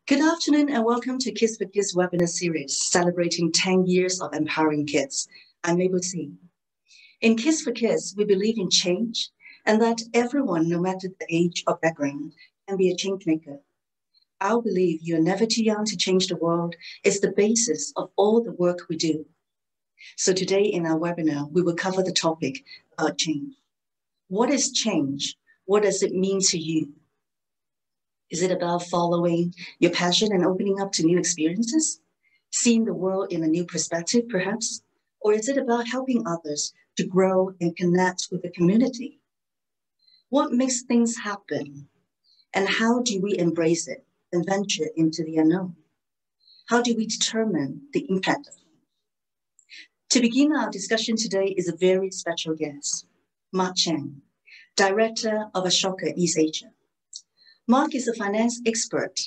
Good afternoon and welcome to Kids4Kids webinar series celebrating 10 years of empowering kids. I'm Mabel C. In Kids4Kids, we believe in change and that everyone, no matter the age or background, can be a change maker. Our belief you're never too young to change the world is the basis of all the work we do. So today in our webinar, we will cover the topic about change. What is change? What does it mean to you? Is it about following your passion and opening up to new experiences? Seeing the world in a new perspective, perhaps? Or is it about helping others to grow and connect with the community? What makes things happen? And how do we embrace it and venture into the unknown? How do we determine the impact of change? To begin our discussion today is a very special guest, Mark Cheng, Director of Ashoka East Asia. Mark is a finance expert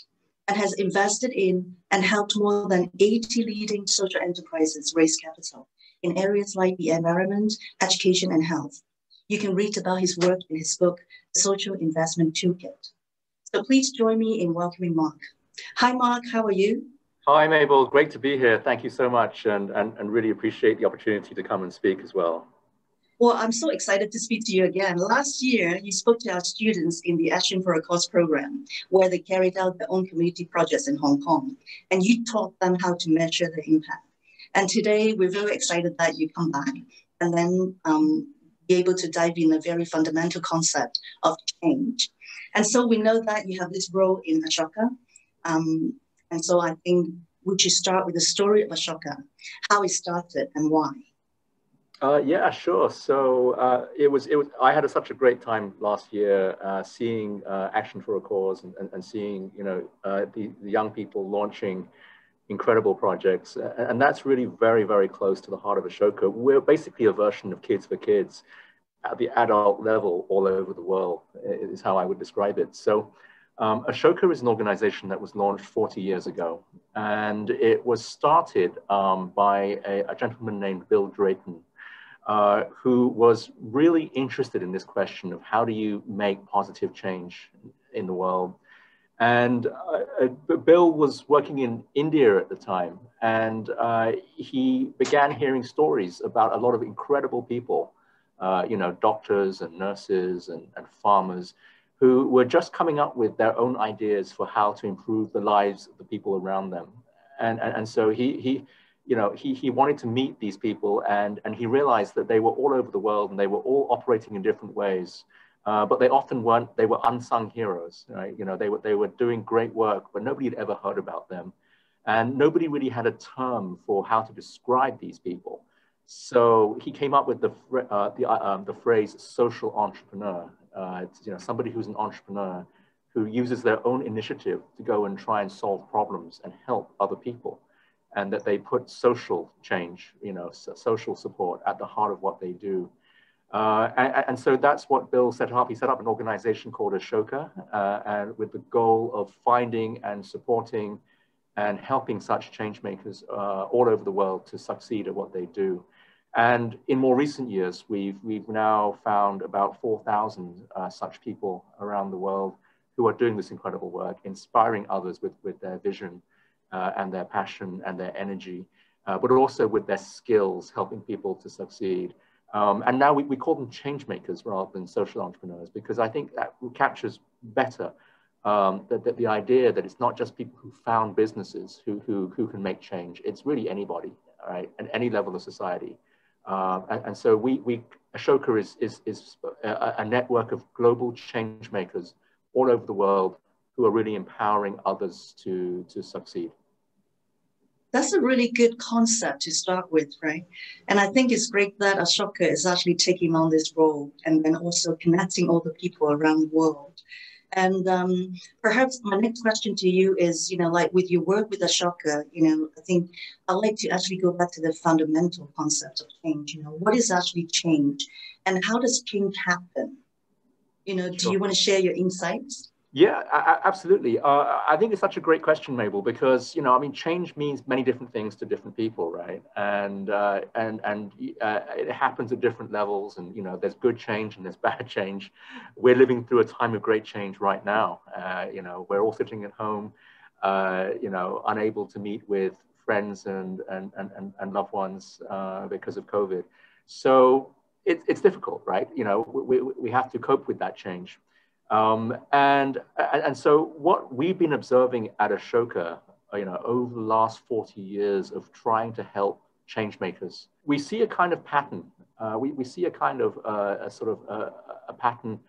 and has invested in and helped more than 80 leading social enterprises raise capital in areas like the environment, education, and health. You can read about his work in his book, The Social Investment Toolkit. So please join me in welcoming Mark. Hi, Mark. How are you? Hi, Mabel. Great to be here. Thank you so much, and really appreciate the opportunity to come and speak as well. Well, I'm so excited to speak to you again. Last year, you spoke to our students in the Action for a Cause program, where they carried out their own community projects in Hong Kong, and you taught them how to measure the impact. And today, we're very excited that you come back and then be able to dive in a very fundamental concept of change. And so we know that you have this role in Ashoka. And so I think we should start with the story of Ashoka, how it started and why. Yeah, sure. So I had such a great time last year seeing Action for a Cause and seeing the young people launching incredible projects, and that's really very, very close to the heart of Ashoka. We're basically a version of Kids4Kids at the adult level all over the world, is how I would describe it. So Ashoka is an organization that was launched 40 years ago, and it was started by a gentleman named Bill Drayton, who was really interested in this question of how do you make positive change in the world. And Bill was working in India at the time, and he began hearing stories about a lot of incredible people, doctors and nurses and farmers who were just coming up with their own ideas for how to improve the lives of the people around them. And so he wanted to meet these people, and he realized that they were all over the world and they were all operating in different ways, but they often weren't. They were unsung heroes, right? They were doing great work, but nobody had ever heard about them, and nobody really had a term for how to describe these people. So he came up with the phrase social entrepreneur. It's somebody who's an entrepreneur who uses their own initiative to go and try and solve problems and help other people, and that they put social change, social support at the heart of what they do. And so that's what Bill set up. He set up an organization called Ashoka, and with the goal of finding and supporting and helping such change makers all over the world to succeed at what they do. And in more recent years, we've now found about 4,000 such people around the world who are doing this incredible work, inspiring others with their vision and their passion and their energy, but also with their skills, helping people to succeed. And now we call them change makers rather than social entrepreneurs, because I think that captures better the idea that it's not just people who found businesses who can make change. It's really anybody, right, at any level of society. And so Ashoka is a network of global change makers all over the world who are really empowering others to succeed. That's a really good concept to start with, right? And I think it's great that Ashoka is actually taking on this role and then also connecting all the people around the world. And perhaps my next question to you is, like with your work with Ashoka, I think I'd like to actually go back to the fundamental concept of change. What is actually change and how does change happen? Do you want to share your insights? Yeah, absolutely. I think it's such a great question, Mabel, because change means many different things to different people, right? And it happens at different levels, and there's good change and there's bad change. We're living through a time of great change right now. We're all sitting at home. unable to meet with friends and loved ones because of COVID. So it's difficult, right? We have to cope with that change. And so what we've been observing at Ashoka, over the last 40 years of trying to help change makers, we see a kind of pattern. We see a kind of a pattern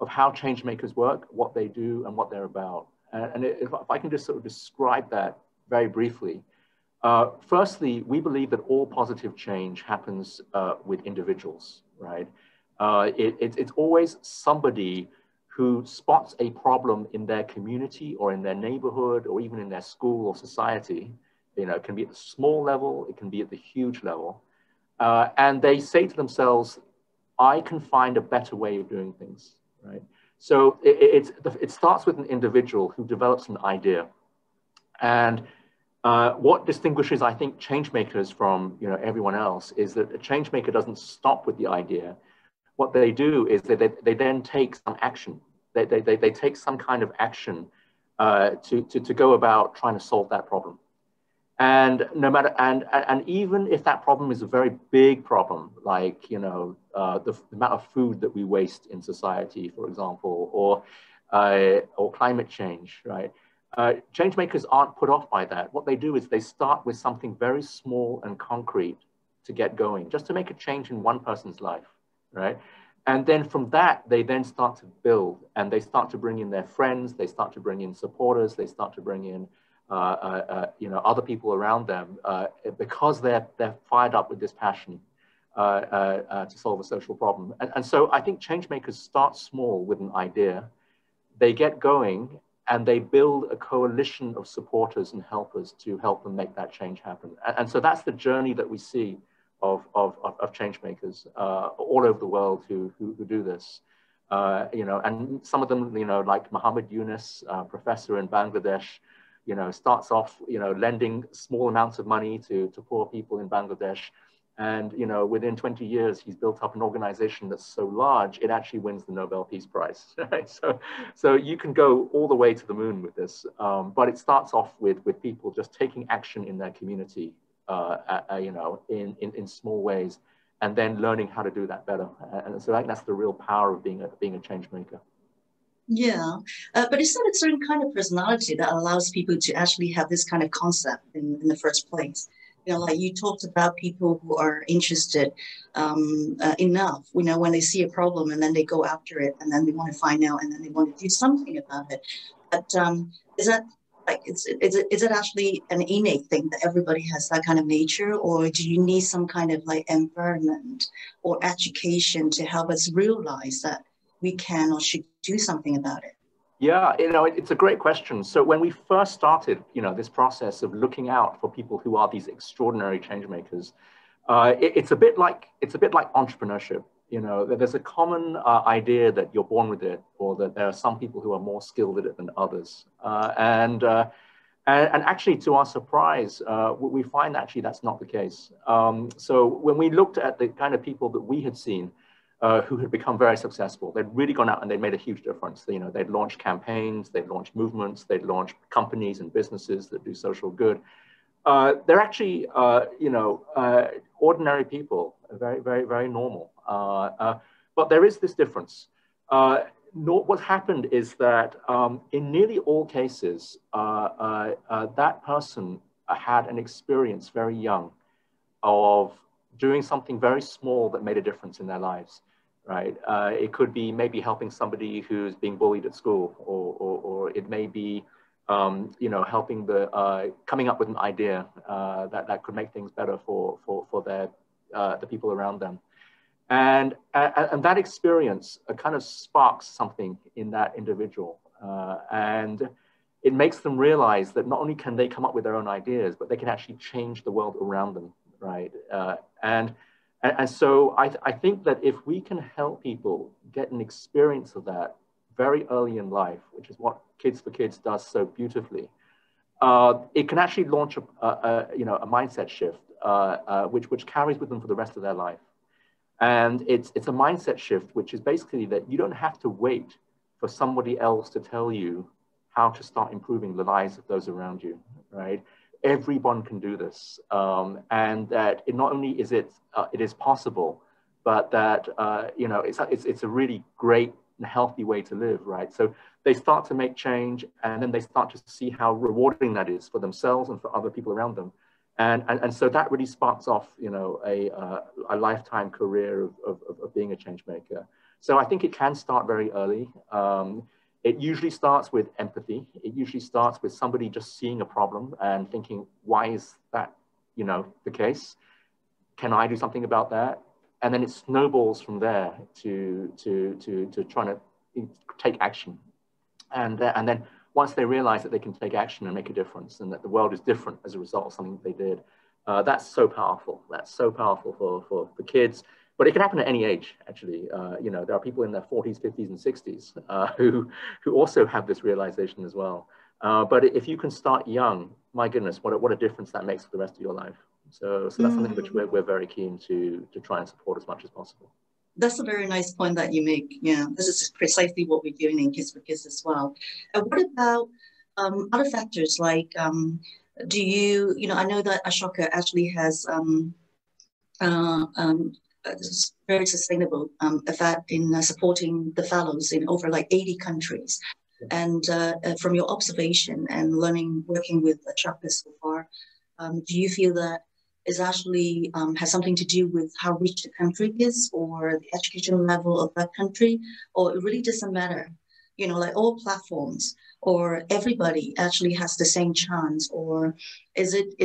of how change makers work, what they do, and what they're about. And if I can just sort of describe that very briefly. Firstly, we believe that all positive change happens with individuals, right? It's always somebody who spots a problem in their community or in their neighborhood or even in their school or society. It can be at the small level, it can be at the huge level. And they say to themselves, I can find a better way of doing things, right? So it starts with an individual who develops an idea. And what distinguishes, I think, change makers from everyone else is that a change maker doesn't stop with the idea. What they do is they then take some action. They take some kind of action to go about trying to solve that problem. And no matter and even if that problem is a very big problem, like the amount of food that we waste in society, for example, or climate change, right? Change makers aren't put off by that. What they do is they start with something very small and concrete to get going, just to make a change in one person's life, right? And then from that, they then start to build, and they start to bring in their friends, they start to bring in supporters, they start to bring in other people around them because they're fired up with this passion to solve a social problem. And so I think change makers start small with an idea, they get going, and they build a coalition of supporters and helpers to help them make that change happen. And so that's the journey that we see of change makers all over the world who do this. And some of them, like Muhammad Yunus, professor in Bangladesh, starts off, lending small amounts of money to poor people in Bangladesh. And, within 20 years, he's built up an organization that's so large, it actually wins the Nobel Peace Prize, right? So you can go all the way to the moon with this, but it starts off with people just taking action in their community, in small ways, and then learning how to do that better. And so I think that's the real power of being a change maker. Yeah, but is that a certain kind of personality that allows people to actually have this kind of concept in the first place? Like you talked about people who are interested enough, when they see a problem and then they go after it and then they want to find out and then they want to do something about it. But is that like, is it actually an innate thing that everybody has that kind of nature, or do you need some kind of like environment or education to help us realize that we can or should do something about it? Yeah, it's a great question. So when we first started, this process of looking out for people who are these extraordinary change makers, it's a bit like entrepreneurship. There's a common idea that you're born with it, or that there are some people who are more skilled at it than others. And actually, to our surprise, we find actually that's not the case. So when we looked at the kind of people that we had seen, who had become very successful. They'd really gone out and they'd made a huge difference. They'd launched campaigns, they'd launched movements, they'd launched companies and businesses that do social good. They're actually, ordinary people, very, very, very normal. But there is this difference. What happened is that in nearly all cases, that person had an experience very young of doing something very small that made a difference in their lives. Right? It could be maybe helping somebody who's being bullied at school, or it may be, helping coming up with an idea that could make things better for the people around them. And that experience kind of sparks something in that individual. And it makes them realize that not only can they come up with their own ideas, but they can actually change the world around them, right? And so I think that if we can help people get an experience of that very early in life, which is what Kids4Kids does so beautifully, it can actually launch a mindset shift, which carries with them for the rest of their life. And it's a mindset shift, which is basically that you don't have to wait for somebody else to tell you how to start improving the lives of those around you, right? Everyone can do this, and that it not only is it is possible, but that it's a really great and healthy way to live, right? So they start to make change, and then they start to see how rewarding that is for themselves and for other people around them, and so that really sparks off, a lifetime career of being a change maker. So I think it can start very early. It usually starts with empathy. It usually starts with somebody just seeing a problem and thinking, why is that, the case? Can I do something about that? And then it snowballs from there to trying to take action. And then once they realize that they can take action and make a difference, and that the world is different as a result of something that they did, that's so powerful. That's so powerful for kids. But it can happen at any age, actually. There are people in their 40s, 50s, and 60s who also have this realization as well. But if you can start young, my goodness, what a difference that makes for the rest of your life. So that's something which we're very keen to try and support as much as possible. That's a very nice point that you make. Yeah, this is precisely what we're doing in Kids4Kids as well. What about other factors like, do you, I know that Ashoka actually has very sustainable effect in supporting the fellows in over like 80 countries. And from your observation and learning, working with the chapter so far, do you feel that is actually has something to do with how rich the country is or the education level of that country, or it really doesn't matter? Like all platforms or everybody actually has the same chance, or is it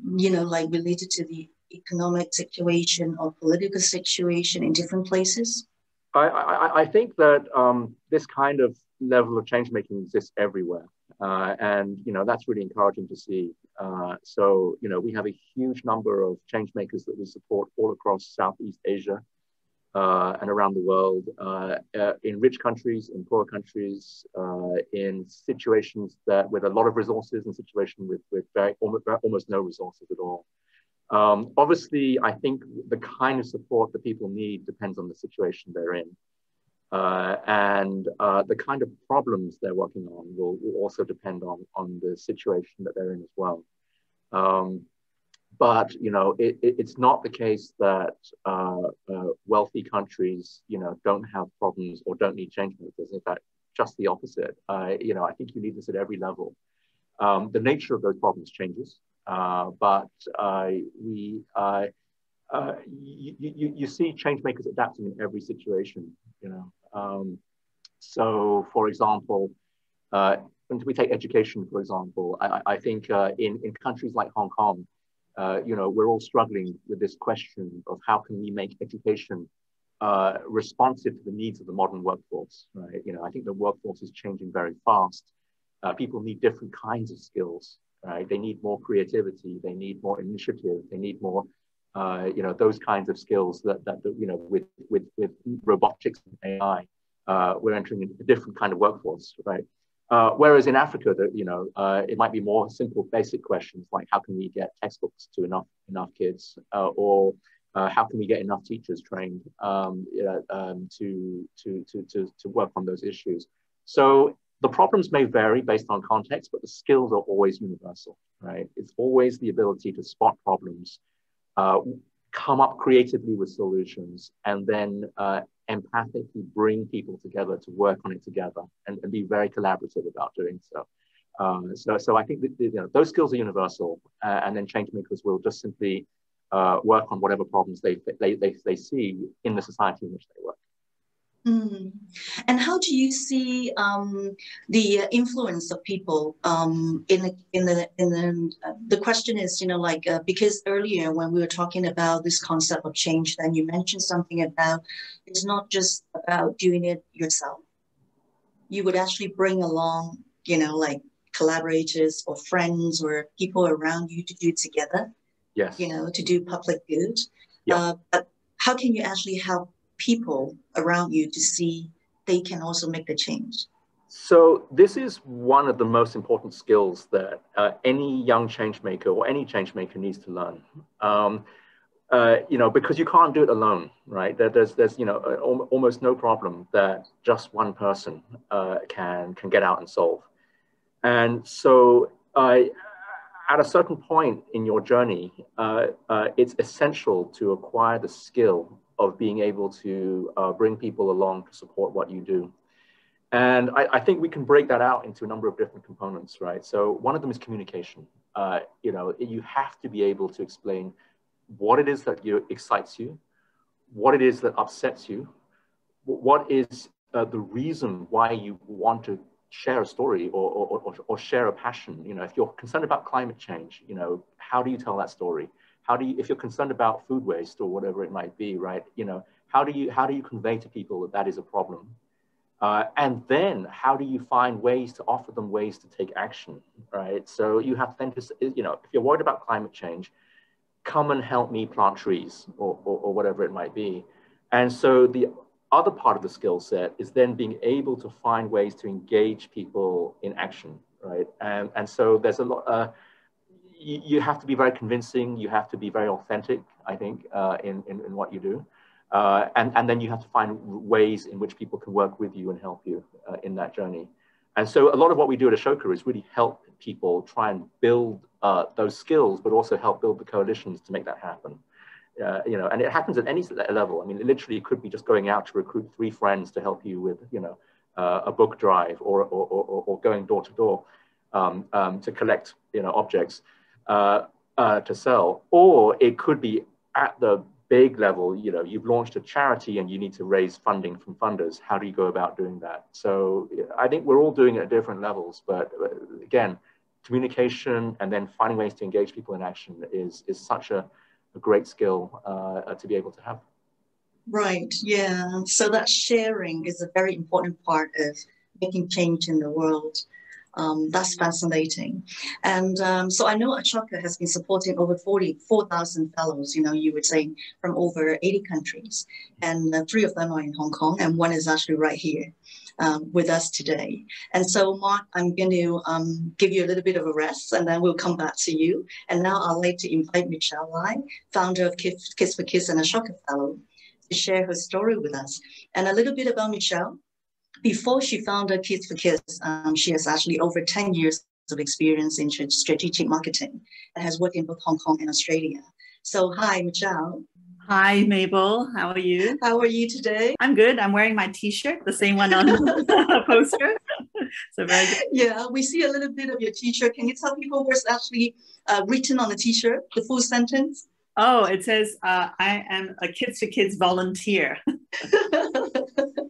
like related to the economic situation or political situation in different places? I think that this kind of level of change making exists everywhere. And that's really encouraging to see. So we have a huge number of change makers that we support all across Southeast Asia and around the world, in rich countries, in poor countries, in situations that with a lot of resources, and situations with almost no resources at all. Obviously, I think the kind of support that people need depends on the situation they're in. And the kind of problems they're working on will also depend on the situation that they're in as well. But it's not the case that wealthy countries don't have problems or don't need change makers. In fact, just the opposite. I think you need this at every level. The nature of those problems changes, but you see change makers adapting in every situation. So, for example, when we take education, for example, I think in countries like Hong Kong, we're all struggling with this question of how can we make education responsive to the needs of the modern workforce, right? I think the workforce is changing very fast. People need different kinds of skills, right? They need more creativity, they need more initiative, they need more, those kinds of skills that with robotics and AI, we're entering a different kind of workforce, right? Whereas in Africa, it might be more simple, basic questions like how can we get textbooks to enough kids, or how can we get enough teachers trained to work on those issues. So the problems may vary based on context, but the skills are always universal, right? It's always the ability to spot problems, come up creatively with solutions, and then empathically bring people together to work on it together and be very collaborative about doing so. So I think that, those skills are universal, and then change makers will just simply work on whatever problems they see in the society in which they work. Mm. And how do you see the influence of people the question is, because earlier when we were talking about this concept of change, then you mentioned something about it's not just about doing it yourself. You would actually bring along, like collaborators or friends or people around you to do it together. Yes. To do public good. Yeah. But how can you actually help people around you to see they can also make the change? So this is one of the most important skills that any young change maker or any change maker needs to learn. Because you can't do it alone, right? There's almost no problem that just one person can get out and solve. And so at a certain point in your journey, it's essential to acquire the skill of being able to bring people along to support what you do. And I think we can break that out into a number of different components, right? So one of them is communication. You have to be able to explain what it is that excites you, what it is that upsets you, what is the reason why you want to share a story or share a passion. If you're concerned about climate change, how do you tell that story? If you're concerned about food waste or whatever it might be, right? How do you convey to people that is a problem? And then how do you find ways to offer them ways to take action, right? So you have then to, if you're worried about climate change, come and help me plant trees or whatever it might be. And so the other part of the skill set is then being able to find ways to engage people in action, right? And so there's a lot, you have to be very convincing, you have to be very authentic, I think, in what you do. And then you have to find ways in which people can work with you and help you in that journey. And so a lot of what we do at Ashoka is really help people try and build those skills, but also help build the coalitions to make that happen. And it happens at any level. I mean, it literally could be just going out to recruit 3 friends to help you with, a book drive or going door to door to collect, objects to sell. Or it could be at the big level, you've launched a charity and you need to raise funding from funders. How do you go about doing that? So I think we're all doing it at different levels, but again, communication and then finding ways to engage people in action is such a great skill to be able to have. Right, yeah. So that sharing is a very important part of making change in the world. That's fascinating. And so I know Ashoka has been supporting over 4,000 fellows, you would say, from over 80 countries. And 3 of them are in Hong Kong, and 1 is actually right here with us today. And so, Mark, I'm going to give you a little bit of a rest, and then we'll come back to you. And now I'd like to invite Michele Lai, founder of Kids4Kids and Ashoka Fellow, to share her story with us. And a little bit about Michele. Before she founded Kids4Kids, she has actually over 10 years of experience in strategic marketing and has worked in both Hong Kong and Australia. So hi, Michele. Hi, Mabel. How are you? How are you today? I'm good. I'm wearing my t-shirt, the same one on the poster. So very good. Yeah, we see a little bit of your t-shirt. Can you tell people what's actually written on the t-shirt, the full sentence? Oh, it says, I am a Kids4Kids volunteer.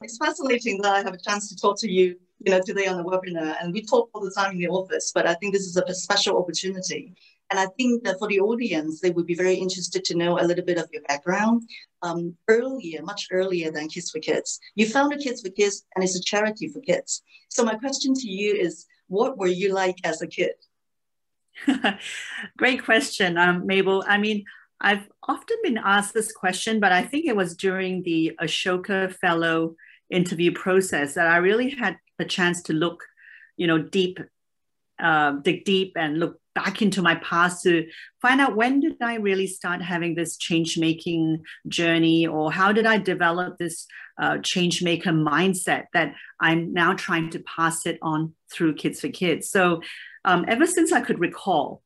It's fascinating that I have a chance to talk to you, today on the webinar, and we talk all the time in the office, but I think this is a special opportunity. And I think that for the audience, they would be very interested to know a little bit of your background. Much earlier than Kids4Kids. You founded Kids4Kids, and it's a charity for kids. So my question to you is, what were you like as a kid? Great question, Mabel. I mean, I've often been asked this question, but I think it was during the Ashoka Fellow interview process that I really had a chance to look, dig deep and look back into my past to find out when did I really start having this change-making journey, or how did I develop this change-maker mindset that I'm now trying to pass it on through Kids4Kids. So ever since I could recall,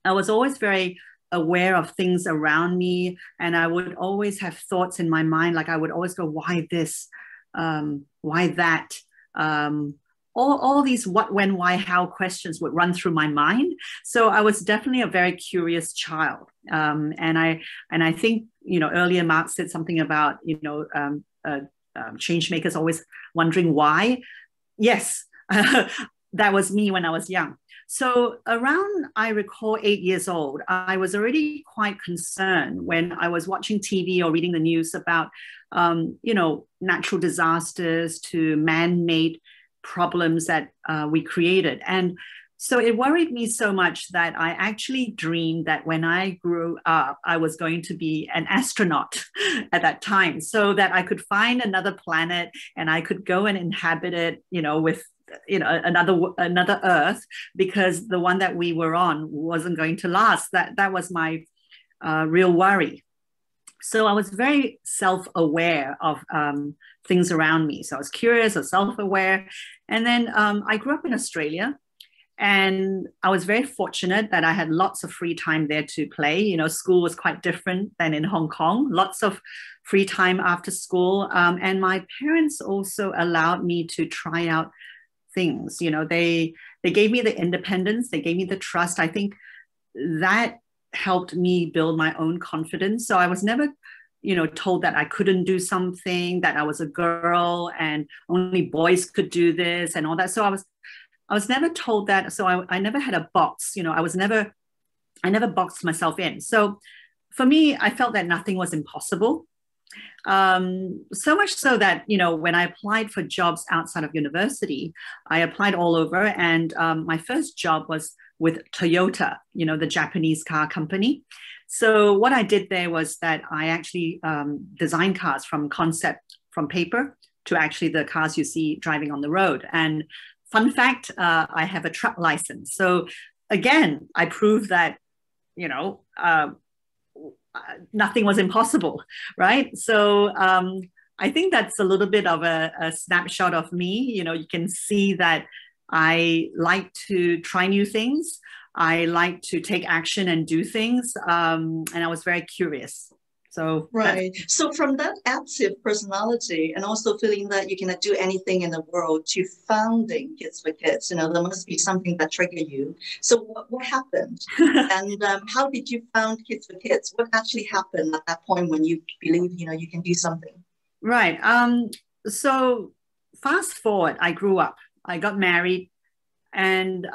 I was always very aware of things around me, and I would always have thoughts in my mind, like I would always go, why this, why that, all these what, when, why, how questions would run through my mind. So I was definitely a very curious child, and I think earlier Mark said something about change makers always wondering why. Yes, that was me when I was young. So around, I recall 8 years old, I was already quite concerned when I was watching TV or reading the news about, natural disasters to man-made problems that we created. And so it worried me so much that I actually dreamed that when I grew up, I was going to be an astronaut at that time, so that I could find another planet and I could go and inhabit it, with another Earth, because the one that we were on wasn't going to last. That was my real worry. So I was very self-aware of things around me. So I was curious or self-aware. And then I grew up in Australia. And I was very fortunate that I had lots of free time there to play. You know, school was quite different than in Hong Kong, lots of free time after school. And my parents also allowed me to try out things. You know, they gave me the independence, they gave me the trust. I think that helped me build my own confidence. So I was never, you know, told that I couldn't do something, that I was a girl and only boys could do this and all that. So I was never told that. So I never had a box, you know, I never boxed myself in. So for me, I felt that nothing was impossible. So much so that, you know, when I applied for jobs outside of university, I applied all over. And my first job was with Toyota, you know, the Japanese car company. So what I did there was that I actually designed cars from concept, from paper to actually the cars you see driving on the road. And fun fact, I have a truck license. So again, I proved that, you know, nothing was impossible, right? So I think that's a little bit of a snapshot of me. You know, you can see that I like to try new things. I like to take action and do things. And I was very curious. So right. So from that active personality and also feeling that you can do anything in the world to founding Kids4Kids, you know, there must be something that triggered you. So what happened? And how did you found Kids4Kids? What actually happened at that point when you believe, you know, you can do something? Right. So fast forward, I grew up, I got married, and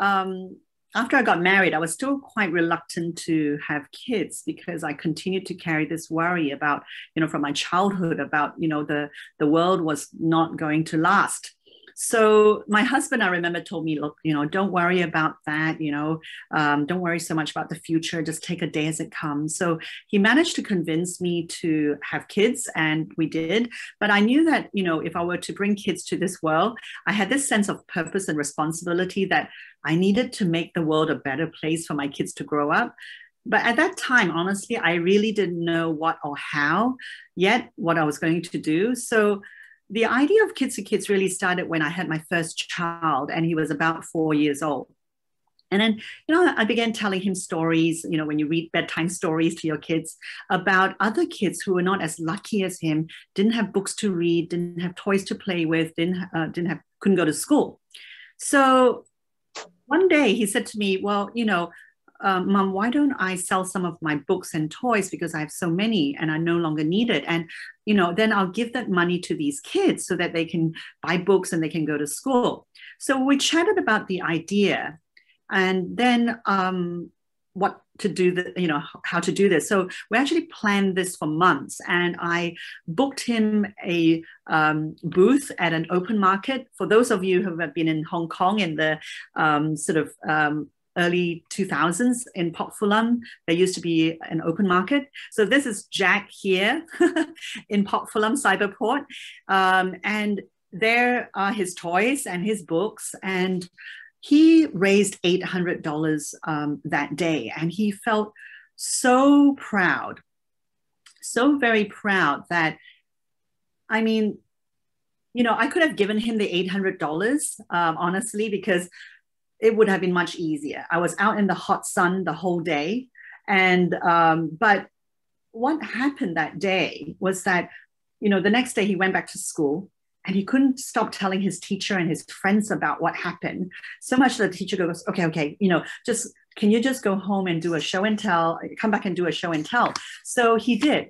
after I got married, I was still quite reluctant to have kids because I continued to carry this worry about, you know, from my childhood about, you know, the world was not going to last. So my husband, I remember, told me, look, you know, don't worry about that, you know, don't worry so much about the future, just take a day as it comes. So he managed to convince me to have kids, and we did. But I knew that, you know, if I were to bring kids to this world, I had this sense of purpose and responsibility that I needed to make the world a better place for my kids to grow up. But at that time, honestly, I really didn't know what or how yet, what I was going to do. So the idea of Kids4Kids really started when I had my first child, and he was about 4 years old. And then, you know, I began telling him stories, you know, when you read bedtime stories to your kids about other kids who were not as lucky as him, didn't have books to read, didn't have toys to play with, couldn't go to school. So one day he said to me, well, you know, Mom, why don't I sell some of my books and toys because I have so many and I no longer need it? And, you know, then I'll give that money to these kids so that they can buy books and they can go to school. So we chatted about the idea, and then what to do, you know, how to do this. So we actually planned this for months, and I booked him a booth at an open market. For those of you who have been in Hong Kong in the early 2000s in Port Phillip, there used to be an open market. So this is Jack here in Port Phillip Cyberport. And there are his toys and his books. And he raised $800 that day. And he felt so proud, so very proud that, I mean, you know, I could have given him the $800, honestly, because it would have been much easier. I was out in the hot sun the whole day. And, but what happened that day was that, you know, the next day he went back to school and he couldn't stop telling his teacher and his friends about what happened. So much that the teacher goes, okay, you know, can you just go home and do a show and tell, come back and do a show and tell. So he did.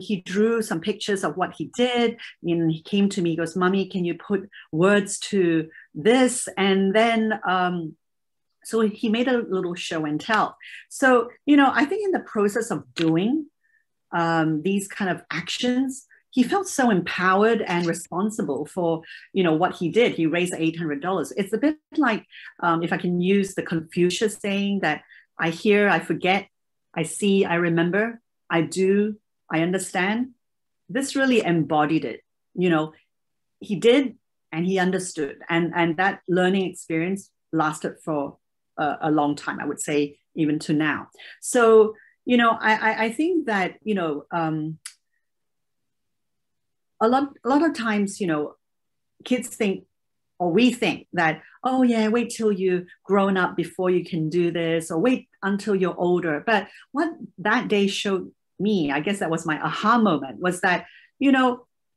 He drew some pictures of what he did, and he came to me, he goes, Mommy, can you put words to this? And then, so he made a little show and tell. So, you know, I think in the process of doing these kind of actions, he felt so empowered and responsible for, you know, what he did. He raised $800. It's a bit like, if I can use the Confucius saying that I hear, I forget, I see, I remember, I do, I understand. This really embodied it. You know, he did and he understood. And that learning experience lasted for a long time, I would say, even to now. So, you know, I think that, you know, a lot of times, you know, kids think or we think that, oh yeah, wait till you're grown up before you can do this, or wait until you're older. But what that day showed me, I guess that was my aha moment, was that,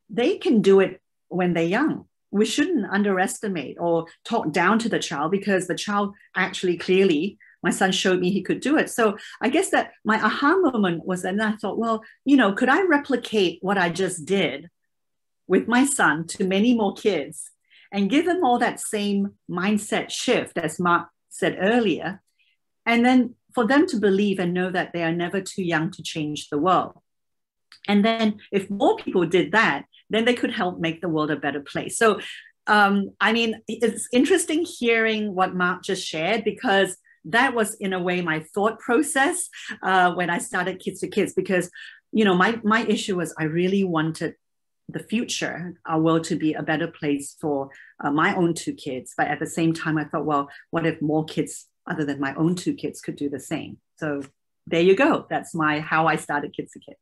they can do it when they're young. We shouldn't underestimate or talk down to the child, because the child actually clearly, my son showed me he could do it. So I guess that my aha moment was that, and I thought, well, could I replicate what I just did with my son to many more kids and give them all that same mindset shift, as Mark said earlier, and then for them to believe and know that they are never too young to change the world. And then if more people did that, then they could help make the world a better place. So, it's interesting hearing what Mark just shared, because that was, in a way, my thought process when I started Kids4Kids, because, my issue was I really wanted the future, our world, to be a better place for my own 2 kids. But at the same time, I thought, well, what if more kids other than my own 2 kids could do the same? So there you go. That's how I started Kids4Kids.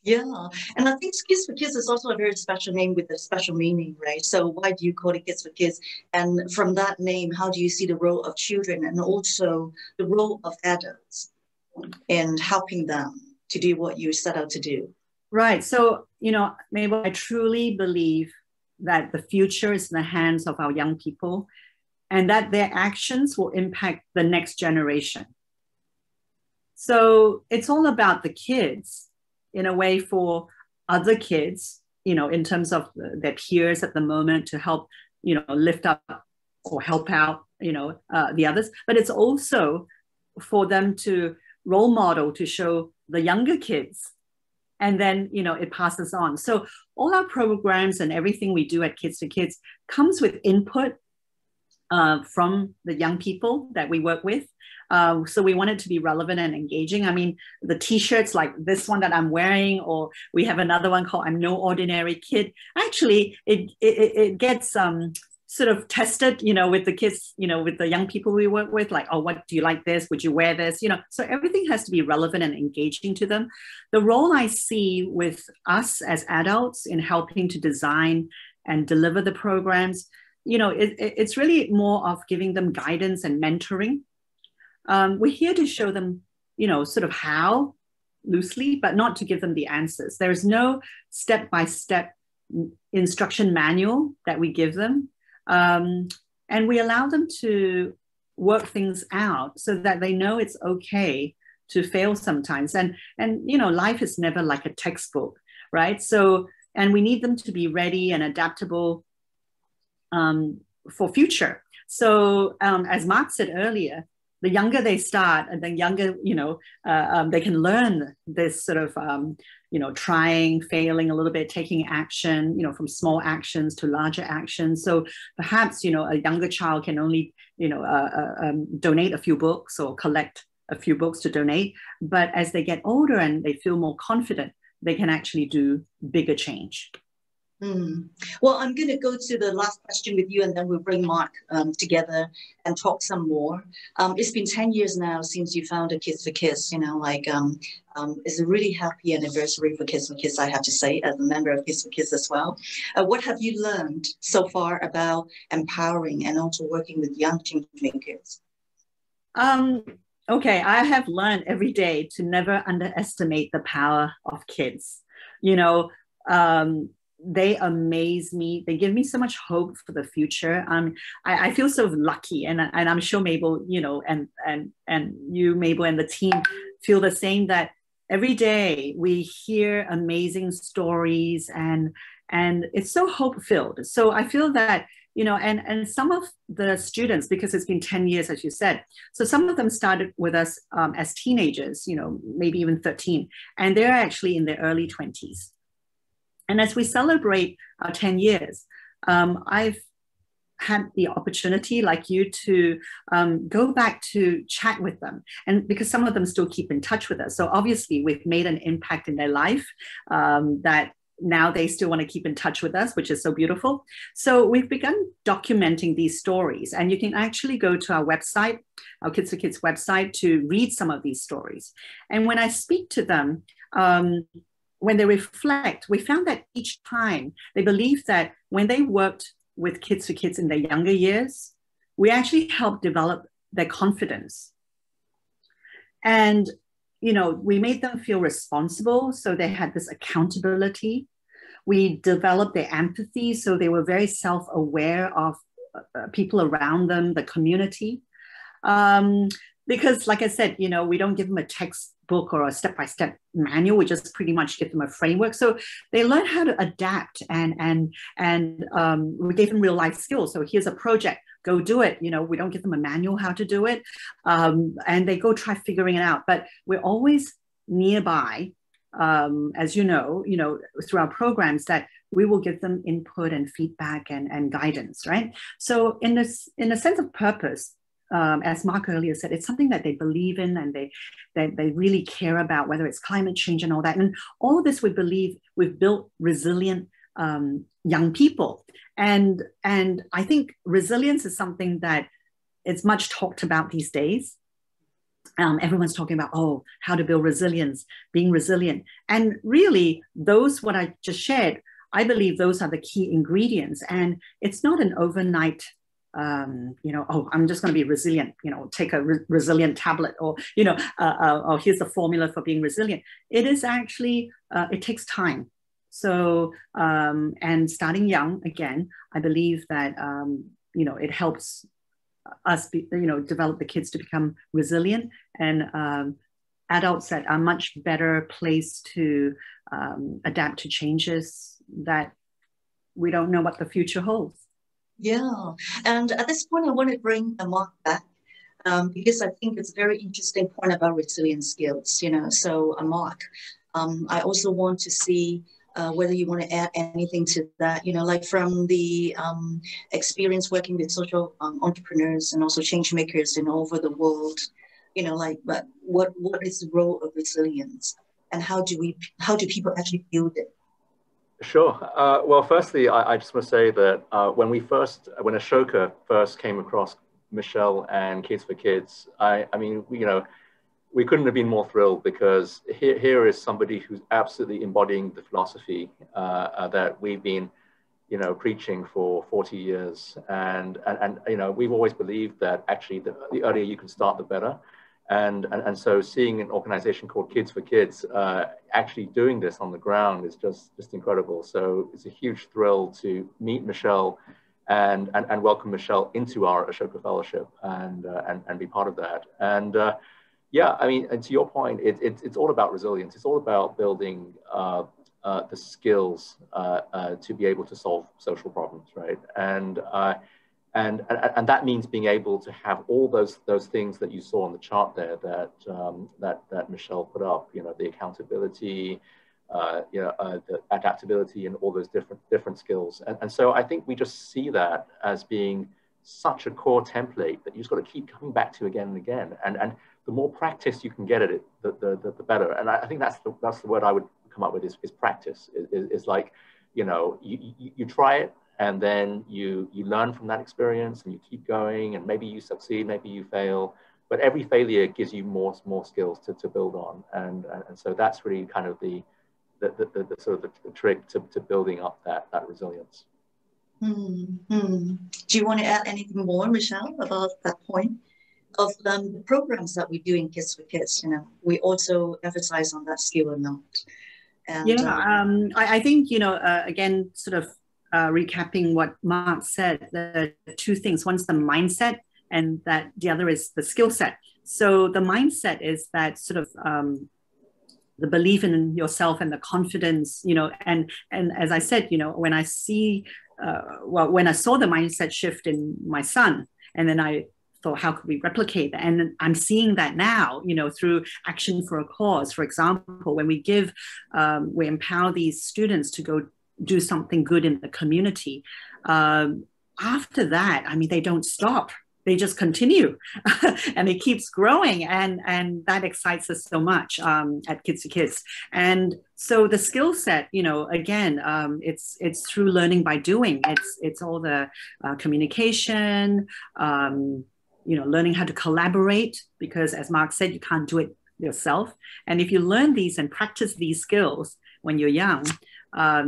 Yeah, and I think Kids4Kids is also a very special name with a special meaning, right? So why do you call it Kids4Kids? And from that name, how do you see the role of children and also the role of adults in helping them to do what you set out to do? Right. So, Mabel, I truly believe that the future is in the hands of our young people, and that their actions will impact the next generation. So it's all about the kids, in a way, for other kids, in terms of their peers at the moment, to help, lift up or help out, the others. But it's also for them to role model, to show the younger kids. And then, it passes on. So all our programs and everything we do at Kids4Kids comes with input from the young people that we work with. So we want it to be relevant and engaging. I mean, the t-shirts like this one that I'm wearing, or we have another one called I'm No Ordinary Kid. Actually, it gets sort of tested, with the kids, with the young people we work with, like, oh, what do you like this? Would you wear this? So everything has to be relevant and engaging to them. The role I see with us as adults in helping to design and deliver the programs, it's really more of giving them guidance and mentoring. We're here to show them, sort of how, loosely, but not to give them the answers. There is no step-by-step instruction manual that we give them. And we allow them to work things out so that they know it's okay to fail sometimes. And life is never like a textbook, right? So, and we need them to be ready and adaptable for future. So as Mark said earlier, the younger they start, and the younger, they can learn this sort of, trying, failing a little bit, taking action, from small actions to larger actions. So perhaps, a younger child can only, donate a few books or collect a few books to donate. But as they get older and they feel more confident, they can actually do bigger change. Well, I'm going to go to the last question with you, and then we'll bring Mark together and talk some more. It's been 10 years now since you founded Kids4Kids. It's a really happy anniversary for Kids4Kids, I have to say, as a member of Kids4Kids as well. What have you learned so far about empowering and also working with young teenage kids? Okay, I have learned every day to never underestimate the power of kids. They amaze me. They give me so much hope for the future. I feel so lucky, and I'm sure Mabel, and you, Mabel, and the team feel the same, that every day we hear amazing stories, and it's so hope-filled. So I feel that, and some of the students, because it's been 10 years, as you said, so some of them started with us as teenagers, maybe even 13, and they're actually in their early 20s. And as we celebrate our 10 years, I've had the opportunity, like you, to go back to chat with them. And because some of them still keep in touch with us. So obviously we've made an impact in their life that now they still want to keep in touch with us, which is so beautiful. So we've begun documenting these stories. And you can actually go to our website, our Kids4Kids website, to read some of these stories. And when I speak to them, when they reflect, we found that each time they believe that when they worked with Kids4Kids in their younger years, we actually help develop their confidence. And, we made them feel responsible. So they had this accountability. We developed their empathy. So they were very self-aware of people around them, the community. Because like I said, we don't give them a textbook or a step-by-step manual. We just pretty much give them a framework. So they learn how to adapt and we gave them real life skills. So here's a project, go do it. We don't give them a manual how to do it. And they go try figuring it out. But we're always nearby, as you know, through our programs, that we will give them input and feedback and guidance, right? So in a sense of purpose, as Mark earlier said, it's something that they believe in and they really care about, whether it's climate change and all that. And all this, we believe we've built resilient young people. And I think resilience is something that is much talked about these days. Everyone's talking about, how to build resilience, being resilient. And really, what I just shared, I believe those are the key ingredients. And it's not an overnight, I'm just going to be resilient, take a resilient tablet or here's the formula for being resilient. It is actually, it takes time. So, and starting young, again, I believe that, it helps us, develop the kids to become resilient, and adults that are much better placed to adapt to changes that we don't know what the future holds. Yeah, and at this point, I want to bring Mark back because I think it's a very interesting point about resilient skills, So Mark, I also want to see whether you want to add anything to that, like from the experience working with social entrepreneurs and also change makers in all over the world, but what is the role of resilience, and how do people actually build it? Sure. Well, firstly, I just want to say that when Ashoka first came across Michele and Kids4Kids, we couldn't have been more thrilled, because here is somebody who's absolutely embodying the philosophy that we've been, preaching for 40 years. And we've always believed that actually the earlier you can start, the better. And so seeing an organization called Kids4Kids actually doing this on the ground is just incredible. So it's a huge thrill to meet Michele and welcome Michele into our Ashoka Fellowship and be part of that. And and to your point, it's all about resilience. It's all about building the skills to be able to solve social problems, right? And that means being able to have all those things that you saw on the chart there that Michele put up, the accountability, the adaptability, and all those different skills. And so I think we just see that as being such a core template that you've got to keep coming back to again and again. And the more practice you can get at it, the better. And I think that's the word I would come up with is practice. Is like, you try it, and then you learn from that experience, and you keep going, and maybe you succeed, maybe you fail, but every failure gives you more skills to build on. And so that's really kind of the sort of the trick to building up that resilience. Mm-hmm. Do you want to add anything more, Michele, about that point of the programs that we do in Kids4Kids? We also emphasize on that skill or not. And I think, again, sort of recapping what Mark said, the two things. One's the mindset, and that the other is the skill set. So the mindset is that sort of the belief in yourself and the confidence, and as I said, when I see, when I saw the mindset shift in my son, and then I thought, how could we replicate that? And I'm seeing that now, through Action for a Cause, for example, when we empower these students to go do something good in the community. After that, they don't stop. They just continue and it keeps growing. And that excites us so much at Kids4Kids. And so the skill set, again, it's through learning by doing. It's all the communication, learning how to collaborate, because as Mark said, you can't do it yourself. And if you learn these and practice these skills when you're young, I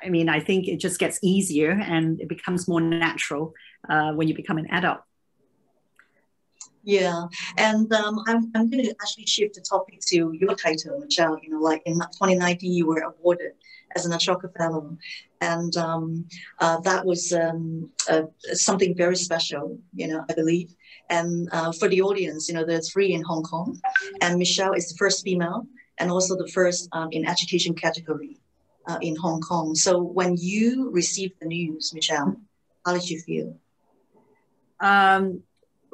mean, I think it just gets easier and it becomes more natural when you become an adult. Yeah, and I'm going to actually shift the topic to your title, Michelle. You know, like in 2019, you were awarded as an Ashoka Fellow, and that was something very special, you know, I believe. And for the audience, you know, there's three in Hong Kong, and Michelle is the first female and also the first in education category in Hong Kong. So when you received the news, Michelle, how did you feel?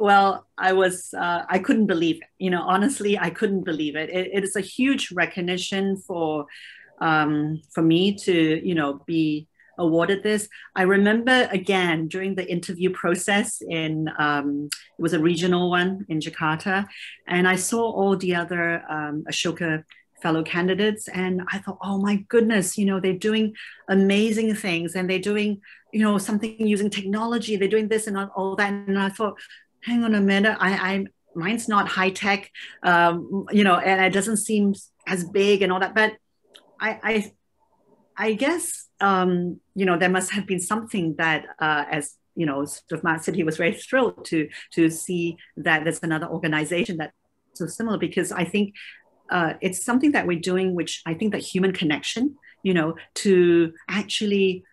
Well, I couldn't believe it. You know, honestly, I couldn't believe it. It is a huge recognition for me to, you know, be awarded this. I remember again during the interview process it was a regional one in Jakarta, and I saw all the other Ashoka Fellow candidates, and I thought, oh my goodness, you know, they're doing amazing things, and they're doing, you know, something using technology. They're doing this and all that, and I thought, hang on a minute, mine's not high tech, you know, and it doesn't seem as big and all that. But I guess, you know, there must have been something that, as you know, sort of Mark said, he was very thrilled to see that there's another organization that's so similar, because I think it's something that we're doing, which I think that human connection, you know, to actually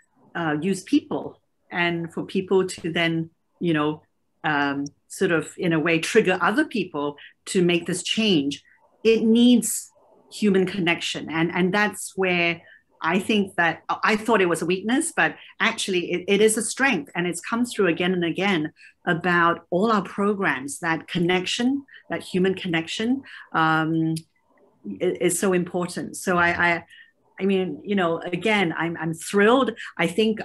use people, and for people to then, you know, sort of in a way trigger other people to make this change. It needs human connection, and that's where I think that I thought it was a weakness, but actually it is a strength, and it's come through again and again about all our programs. That connection, that human connection, is so important. So I mean, you know, again, I'm thrilled. I think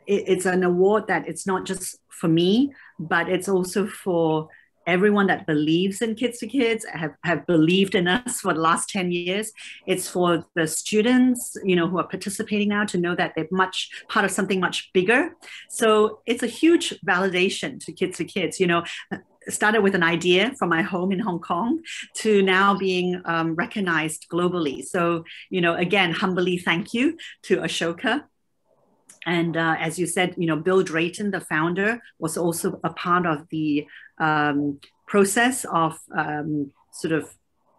it's an award that it's not just for me, but it's also for everyone that believes in Kids4Kids, have believed in us for the last 10 years. It's for the students, you know, who are participating now, to know that they're part of something much bigger. So it's a huge validation to Kids4Kids, you know. Started with an idea from my home in Hong Kong to now being recognized globally. So, you know, again, humbly thank you to Ashoka. And as you said, you know, Bill Drayton, the founder, was also a part of the process of sort of,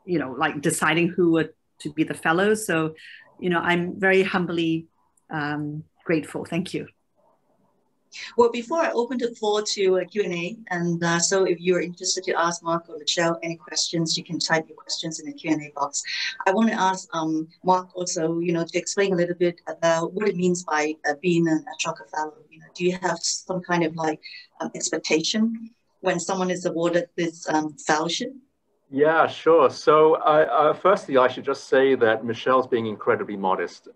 you know, like deciding who were to be the fellows. So, you know, I'm very humbly grateful. Thank you. Well, before I open the floor to Q&A, and so if you're interested to ask Mark or Michelle any questions, you can type your questions in the Q&A box. I want to ask Mark also, you know, to explain a little bit about what it means by being an Ashoka Fellow. You know, do you have some kind of like expectation when someone is awarded this fellowship? Yeah, sure. So firstly, I should just say that Michelle's being incredibly modest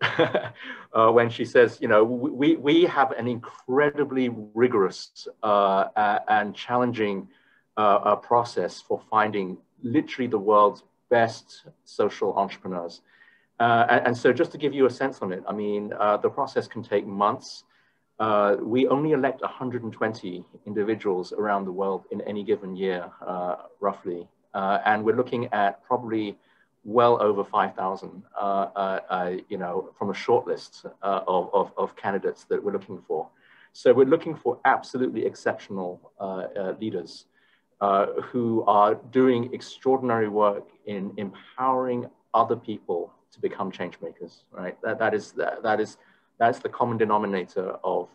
when she says, you know, we have an incredibly rigorous and challenging process for finding literally the world's best social entrepreneurs. And so just to give you a sense on it, I mean, the process can take months. We only elect 120 individuals around the world in any given year, roughly. And we're looking at probably well over 5,000, you know, from a short list of candidates that we're looking for. So we're looking for absolutely exceptional leaders who are doing extraordinary work in empowering other people to become change makers, right? That's the common denominator of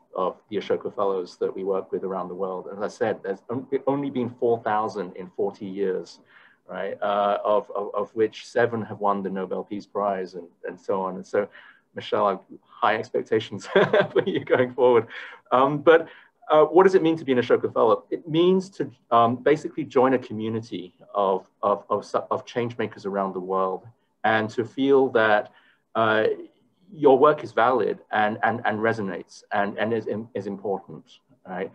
the Ashoka Fellows that we work with around the world. As I said, there's only been 4,000 in 40 years, right? Of which 7 have won the Nobel Peace Prize and so on. And so, Michelle, I have high expectations for you going forward. But what does it mean to be an Ashoka Fellow? It means to basically join a community of change makers around the world, and to feel that your work is valid and resonates and is important, right?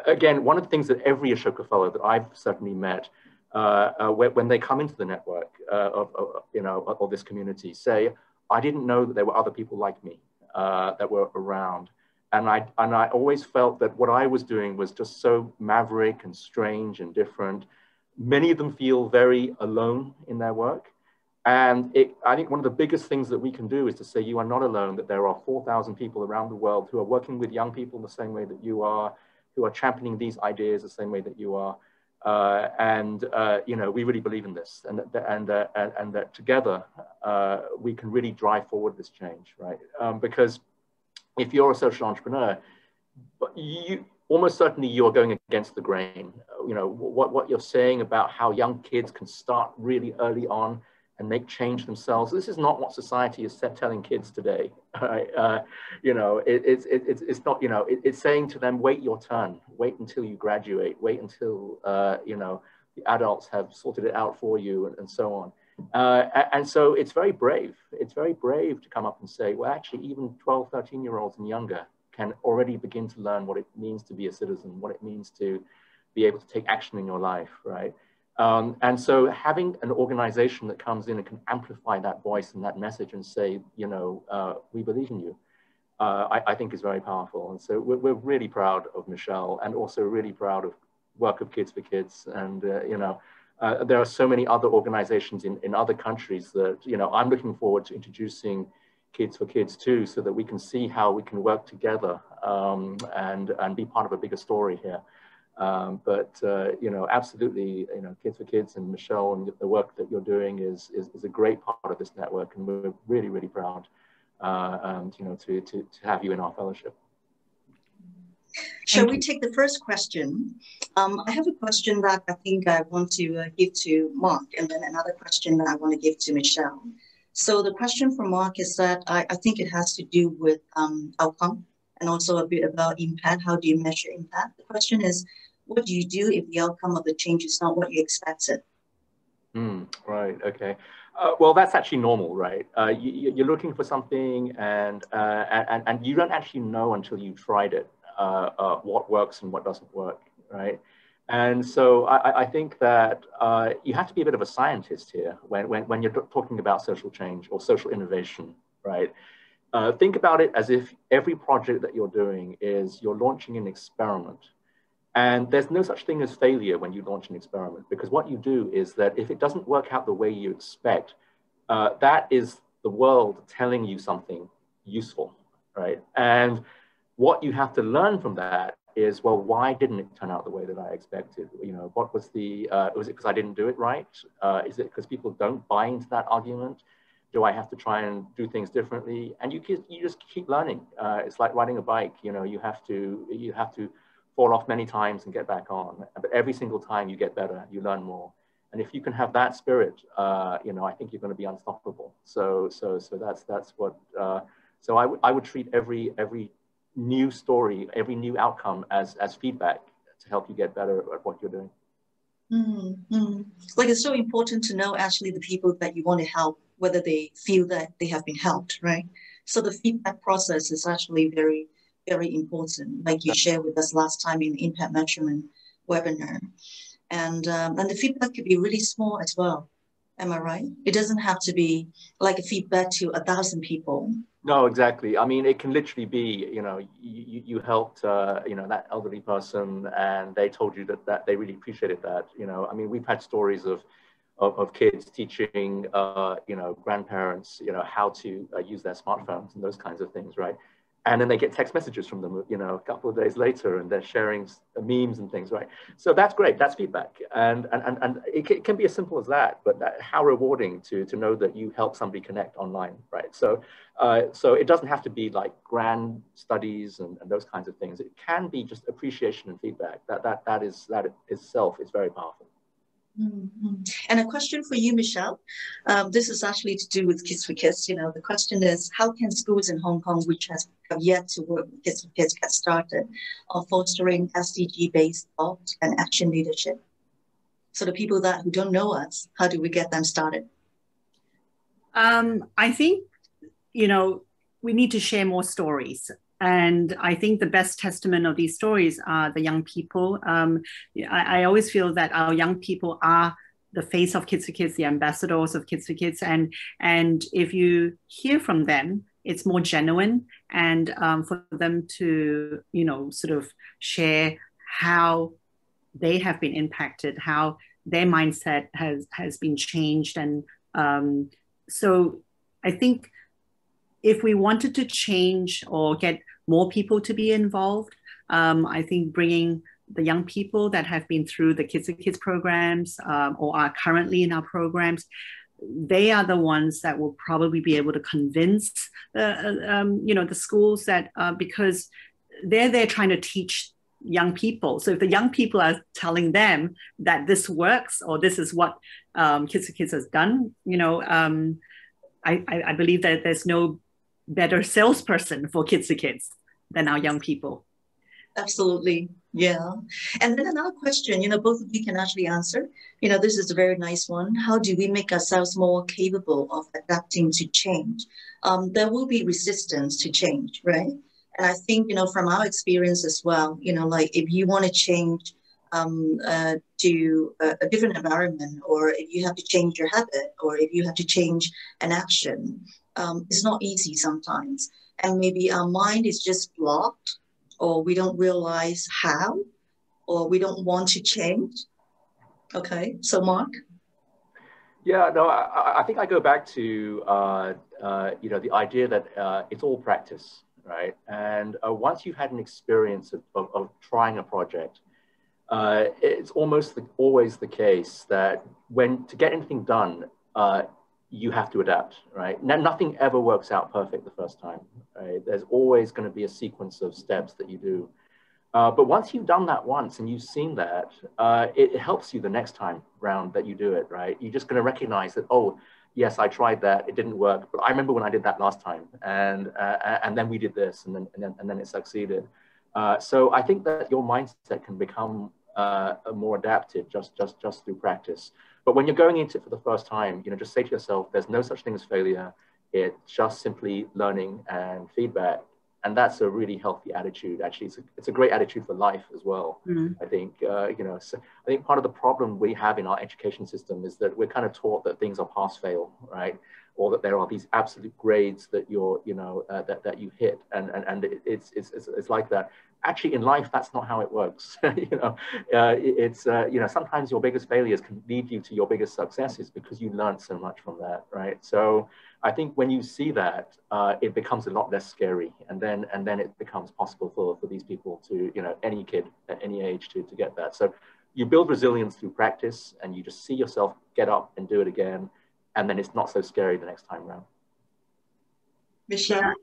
Again, one of the things that every Ashoka Fellow that I've certainly met, when they come into the network of this community, say, I didn't know that there were other people like me that were around. And I always felt that what I was doing was just so maverick and strange and different. Many of them feel very alone in their work. And I think one of the biggest things that we can do is to say, you are not alone, that there are 4,000 people around the world who are working with young people in the same way that you are, who are championing these ideas the same way that you are. You know, we really believe in this, and that together we can really drive forward this change, right? Because if you're a social entrepreneur, you almost certainly you're going against the grain. You know, what you're saying about how young kids can start really early on and make change themselves. This is not what society is telling kids today. You know, it's not, you know, it's saying to them, wait your turn, wait until you graduate, wait until, you know, the adults have sorted it out for you, and so on. And so it's very brave. It's very brave to come up and say, well, actually, even 12, 13-year-olds and younger can already begin to learn what it means to be a citizen, what it means to be able to take action in your life, right? And so having an organization that comes in and can amplify that voice and that message and say, you know, we believe in you, I think is very powerful. And so we're really proud of Michele, and also really proud of work of Kids4Kids. And, you know, there are so many other organizations in other countries that, you know, I'm looking forward to introducing Kids4Kids too, so that we can see how we can work together and be part of a bigger story here. You know, absolutely, you know, Kids4Kids and Michele and the work that you're doing is a great part of this network, and we're really, really proud, you know, to have you in our fellowship. Shall we take the first question? I have a question that I think I want to give to Mark, and then another question that I want to give to Michele. So the question from Mark is that I think it has to do with outcome, and also a bit about impact. How do you measure impact? The question is, what do you do if the outcome of the change is not what you expected? Right, okay. Well, that's actually normal, right? You're looking for something, and you don't actually know until you've tried it what works and what doesn't work, right? And so I think that you have to be a bit of a scientist here when you're talking about social change or social innovation, right? Think about it as if every project that you're doing is you're launching an experiment. And there's no such thing as failure when you launch an experiment, because what you do is that if it doesn't work out the way you expect, that is the world telling you something useful, right? And what you have to learn from that is, well, why didn't it turn out the way that I expected? You know, what was the, was it because I didn't do it right? Is it because people don't buy into that argument? Do I have to try and do things differently? And you just keep learning. It's like riding a bike. You know, you have to fall off many times and get back on. But every single time you get better, you learn more. And if you can have that spirit, you know, I think you're going to be unstoppable. So that's what. So I would treat every new story, every new outcome as feedback to help you get better at what you're doing. Like, it's so important to know actually the people that you want to help, whether they feel that they have been helped, right? So the feedback process is actually very, very important, like you shared with us last time in the impact measurement webinar. And the feedback could be really small as well. Am I right? It doesn't have to be like a feedback to 1,000 people. No, exactly. I mean, it can literally be, you know, you helped, you know, that elderly person, and they told you that they really appreciated that. You know, I mean, we've had stories of kids teaching, you know, grandparents, you know, how to use their smartphones and those kinds of things, right? And then they get text messages from them, you know, a couple of days later, and they're sharing memes and things, right? So that's great. That's feedback, and it can be as simple as that. But how rewarding to know that you help somebody connect online, right? So so it doesn't have to be like grand studies and those kinds of things. It can be just appreciation and feedback. That itself is very powerful. And a question for you, Michele. This is actually to do with Kids4Kids. You know, the question is, how can schools in Hong Kong, which have yet to work with Kids4Kids, get started on fostering SDG-based thought and action leadership? So the people who don't know us, how do we get them started? I think, you know, we need to share more stories. And I think the best testament of these stories are the young people. I always feel that our young people are the face of Kids4Kids, the ambassadors of Kids4Kids. And if you hear from them, it's more genuine. And for them to, you know, sort of share how they have been impacted, how their mindset has been changed, and So I think if we wanted to change or get more people to be involved, I think bringing the young people that have been through the Kids4Kids programs or are currently in our programs, they are the ones that will probably be able to convince the schools that because they're trying to teach young people. So if the young people are telling them that this works or this is what Kids4Kids has done, I believe that there's no better salesperson for Kids4Kids than our young people. Absolutely. Yeah. And then another question, both of you can actually answer. This is a very nice one. How do we make ourselves more capable of adapting to change? There will be resistance to change, right? And I think, from our experience as well, like if you want to change to a different environment, or if you have to change your habit, or if you have to change an action, it's not easy sometimes. And maybe our mind is just blocked, or we don't realize how, or we don't want to change. Okay, so Mark? Yeah, no, I think I go back to, the idea that it's all practice, right? And once you've had an experience of trying a project, it's almost always the case that to get anything done, you have to adapt, right? Nothing ever works out perfect the first time, right? There's always going to be a sequence of steps that you do. But once you've done that once and you've seen that, it helps you the next time round that you do it, right? You're just going to recognize that, oh, yes, I tried that, it didn't work, but I remember when I did that last time, and then we did this, and then it succeeded. So I think that your mindset can become more adaptive just through practice. But when you're going into it for the first time, just say to yourself, there's no such thing as failure. It's just simply learning and feedback. And that's a really healthy attitude. Actually, it's a great attitude for life as well. I think, so I think part of the problem we have in our education system is that we're kind of taught that things are pass fail, right? Or that there are these absolute grades that you're, that you hit, and it's like that. Actually, in life, that's not how it works. Sometimes your biggest failures can lead you to your biggest successes because you learned so much from that, right? So I think when you see that, it becomes a lot less scary, and then it becomes possible for these people to, any kid at any age to get that. So you build resilience through practice, and you just see yourself get up and do it again, and then it's not so scary the next time around. Michelle?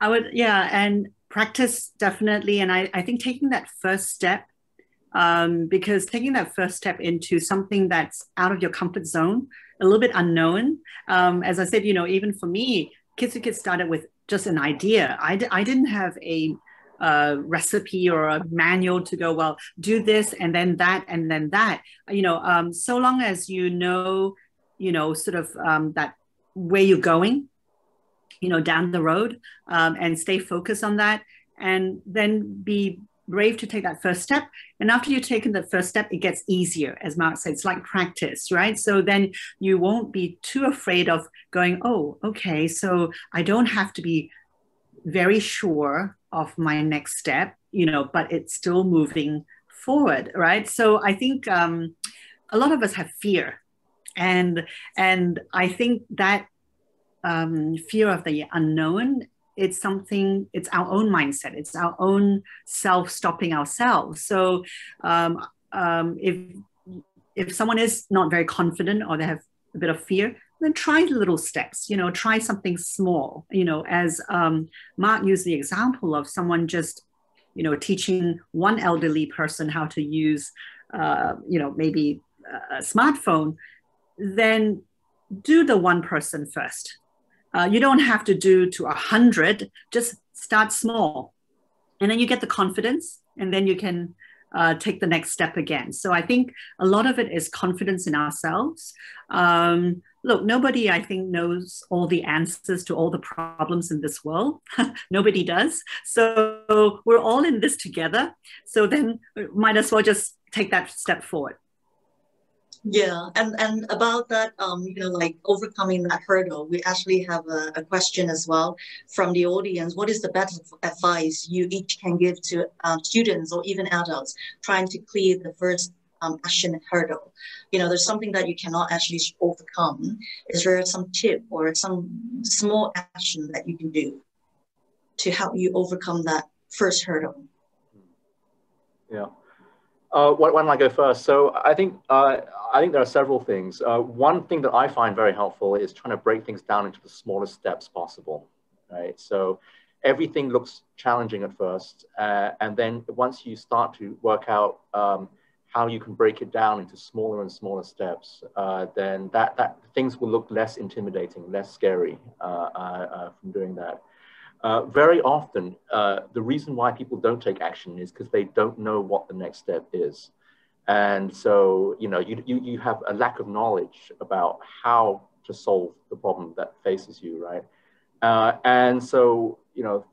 And practice definitely. And I think taking that first step, because taking that first step into something that's out of your comfort zone, a little bit unknown. As I said, even for me, Kids4Kids started with just an idea. I didn't have a recipe or a manual to go, well, do this and then that and then that. So long as sort of that where you're going, down the road, and stay focused on that, and then be brave to take that first step. And after you've taken the first step, it gets easier. As Mark said, it's like practice, right? So then you won't be too afraid of going, oh, okay, so I don't have to be very sure of my next step, but it's still moving forward, right? So I think a lot of us have fear. And I think that fear of the unknown, it's our own mindset. It's our own self stopping ourselves. So if someone is not very confident or they have a bit of fear, then try little steps, try something small, as Mark used the example of someone just, teaching one elderly person how to use, maybe a smartphone, then do the one person first. You don't have to do to 100, just start small. And then you get the confidence, and then you can take the next step again. So I think a lot of it is confidence in ourselves. Look, nobody, I think, knows all the answers to all the problems in this world. Nobody does. So we're all in this together. So then might as well just take that step forward. Yeah, and about that, like overcoming that hurdle, we actually have a question as well from the audience. What is the best advice you each can give to students or even adults trying to clear the first action hurdle? There's something that you cannot actually overcome. Is there some tip or some small action that you can do to help you overcome that first hurdle? Yeah. Why don't I go first? So I think there are several things. One thing that I find very helpful is trying to break things down into the smallest steps possible, right? So everything looks challenging at first, and then once you start to work out how you can break it down into smaller and smaller steps, then that things will look less intimidating, less scary from doing that. Very often, the reason why people don't take action is because they don't know what the next step is. And so, you have a lack of knowledge about how to solve the problem that faces you, right? And so,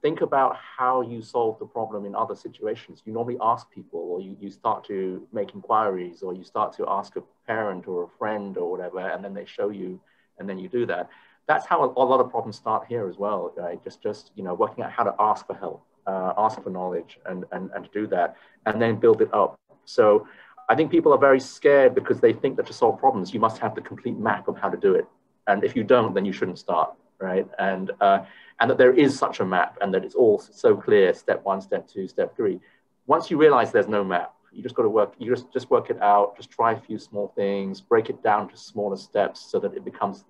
think about how you solve the problem in other situations. You normally ask people, or you start to make inquiries, or you start to ask a parent or a friend or whatever, and then they show you, and then you do that. That's how a lot of problems start here as well, right? Just working out how to ask for help, ask for knowledge, and to do that, and then build it up. So I think people are very scared because they think that to solve problems, you must have the complete map of how to do it. And if you don't, then you shouldn't start, right? And that there is such a map, and that it's all so clear, step 1, step 2, step 3. Once you realize there's no map, you just got to work, you just work it out, just try a few small things, break it down to smaller steps so that it becomes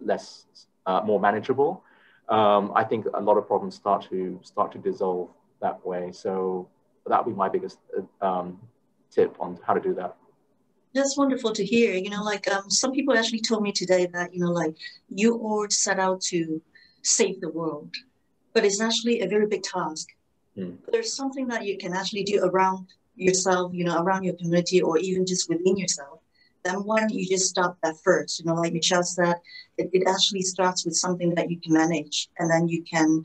more manageable. I think a lot of problems start to dissolve that way. So that would be my biggest tip on how to do that. That's wonderful to hear. Some people actually told me today that, you all set out to save the world, but it's actually a very big task. There's something that you can actually do around yourself, around your community, or even just within yourself. Then why don't you just start that first? Like Michele said, it actually starts with something that you can manage, and then you can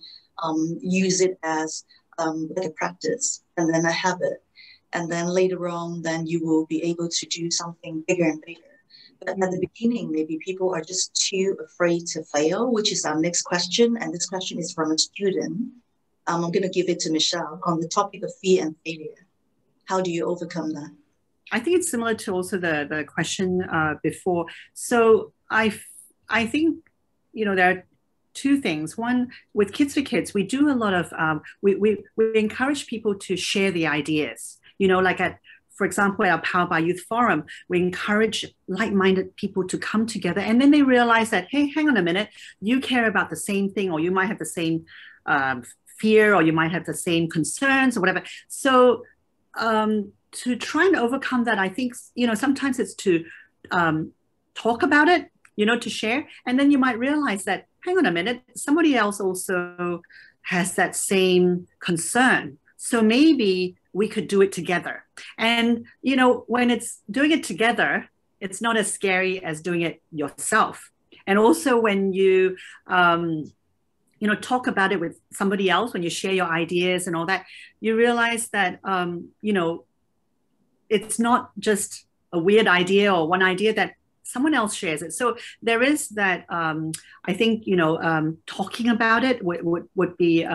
use it as like a practice and then a habit. And then later on, then you will be able to do something bigger and bigger. But at the beginning, maybe people are just too afraid to fail, which is our next question. And this question is from a student. I'm going to give it to Michele on the topic of fear and failure. How do you overcome that? I think it's similar to also the question before. So I think, there are two things. One, with Kids4Kids, we do a lot of, we encourage people to share the ideas. Like for example, at our Power by Youth Forum, we encourage like-minded people to come together, and then they realize that, hey, hang on a minute, you care about the same thing, or you might have the same fear, or you might have the same concerns or whatever. So to try and overcome that, I think, sometimes it's to talk about it, to share, and then you might realize that, hang on a minute, somebody else also has that same concern. So maybe we could do it together. And, when it's doing it together, it's not as scary as doing it yourself. And also when you, talk about it with somebody else, when you share your ideas and all that, you realize that, it's not just a weird idea or one idea, that someone else shares it. So there is that, I think, talking about it would be,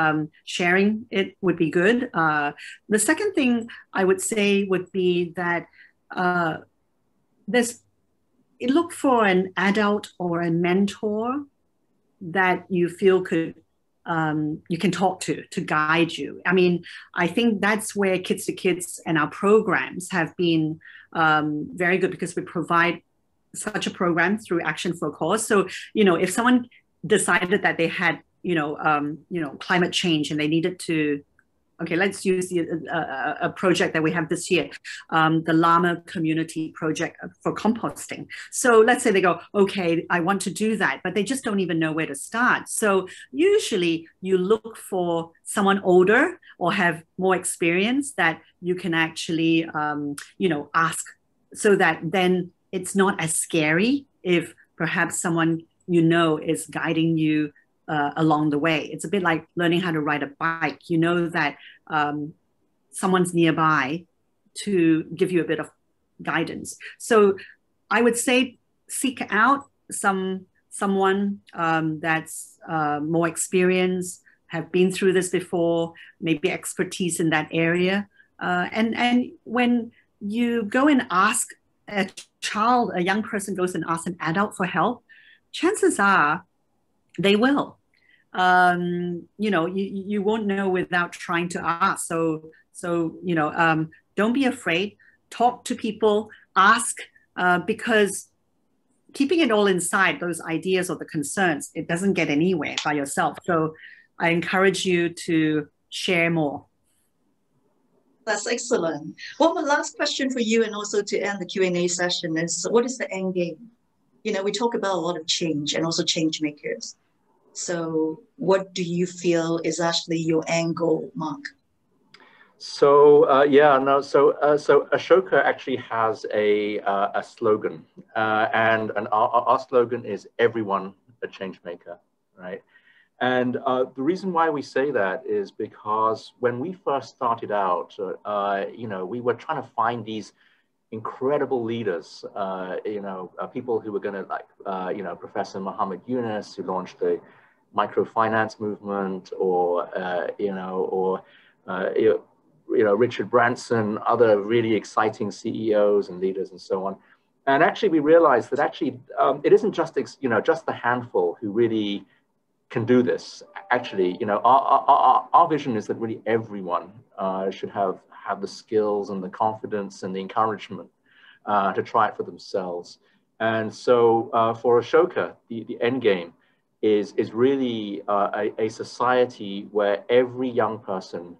sharing it would be good. The second thing I would say would be that look for an adult or a mentor that you feel you can talk to guide you. I mean, I think that's where Kids4Kids and our programs have been very good, because we provide such a program through Action for a Cause. So, if someone decided that they had, climate change and they needed to, okay, let's use a project that we have this year, the Llama Community Project for composting. So let's say they go, okay, I want to do that, but they just don't even know where to start. So usually you look for someone older or have more experience that you can actually, ask, so that then it's not as scary if perhaps someone is guiding you along the way. It's a bit like learning how to ride a bike. That someone's nearby to give you a bit of guidance. So I would say seek out someone that's more experienced, have been through this before, maybe expertise in that area. And when you go and ask a young person goes and asks an adult for help, chances are they will. You won't know without trying to ask. So don't be afraid. Talk to people, ask, because keeping it all inside, those ideas or the concerns, it doesn't get anywhere by yourself. So I encourage you to share more. That's excellent. Well, my last question for you, and also to end the Q&A session, is what is the end game? We talk about a lot of change and also change makers. So what do you feel is actually your end goal, Mark? So so Ashoka actually has a slogan, and our slogan is "Everyone a change maker," right? And the reason why we say that is because when we first started out, we were trying to find these incredible leaders, people who were going to Professor Muhammad Yunus, who launched the microfinance movement, or Richard Branson, other really exciting CEOs and leaders and so on. And actually we realized that it isn't just the handful who really can do this. Actually, our vision is that really everyone should have the skills and the confidence and the encouragement to try it for themselves. And so for Ashoka, the end game is really a society where every young person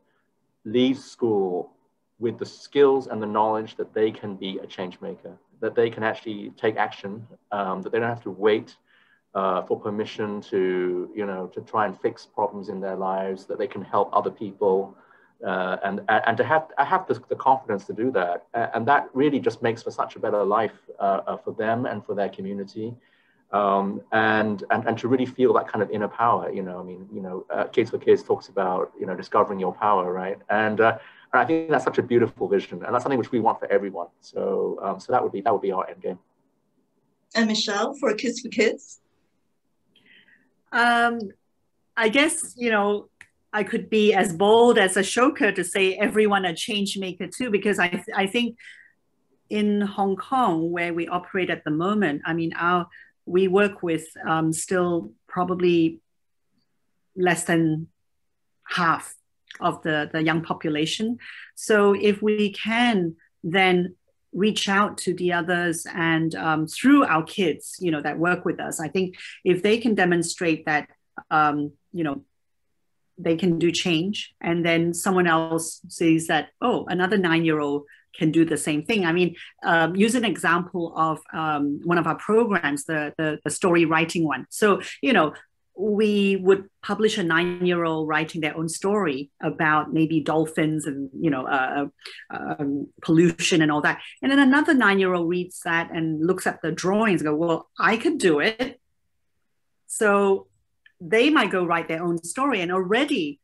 leaves school with the skills and the knowledge that they can be a change maker, that they can actually take action, that they don't have to wait for permission to try and fix problems in their lives, that they can help other people, and to have the confidence to do that. And that really just makes for such a better life for them and for their community. And to really feel that kind of inner power, Kids4Kids talks about, discovering your power, right? And I think that's such a beautiful vision, and that's something which we want for everyone. So that would be our end game. And Michelle, for Kids4Kids? I guess, I could be as bold as Ashoka to say everyone a change maker too, because I think in Hong Kong, where we operate at the moment, we work with still probably less than half of the young population. So if we can then reach out to the others and through our kids, that work with us, I think if they can demonstrate that, they can do change, and then someone else sees that, oh, another 9-year-old can do the same thing. Use an example of one of our programs, the story writing one. So, we would publish a 9-year-old writing their own story about maybe dolphins and, pollution and all that. And then another 9-year-old reads that and looks at the drawings and go, well, I could do it. So they might go write their own story, and already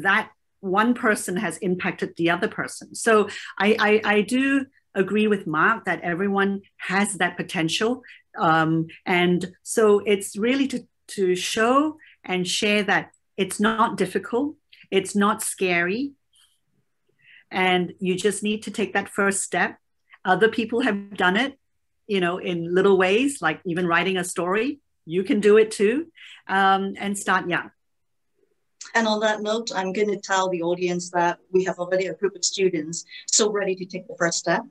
that one person has impacted the other person. So I do agree with Mark that everyone has that potential. And so it's really to show and share that it's not difficult, it's not scary, and you just need to take that first step. Other people have done it, in little ways, like even writing a story. You can do it too, and start young. And on that note, I'm going to tell the audience that we have already a group of students so ready to take the first step.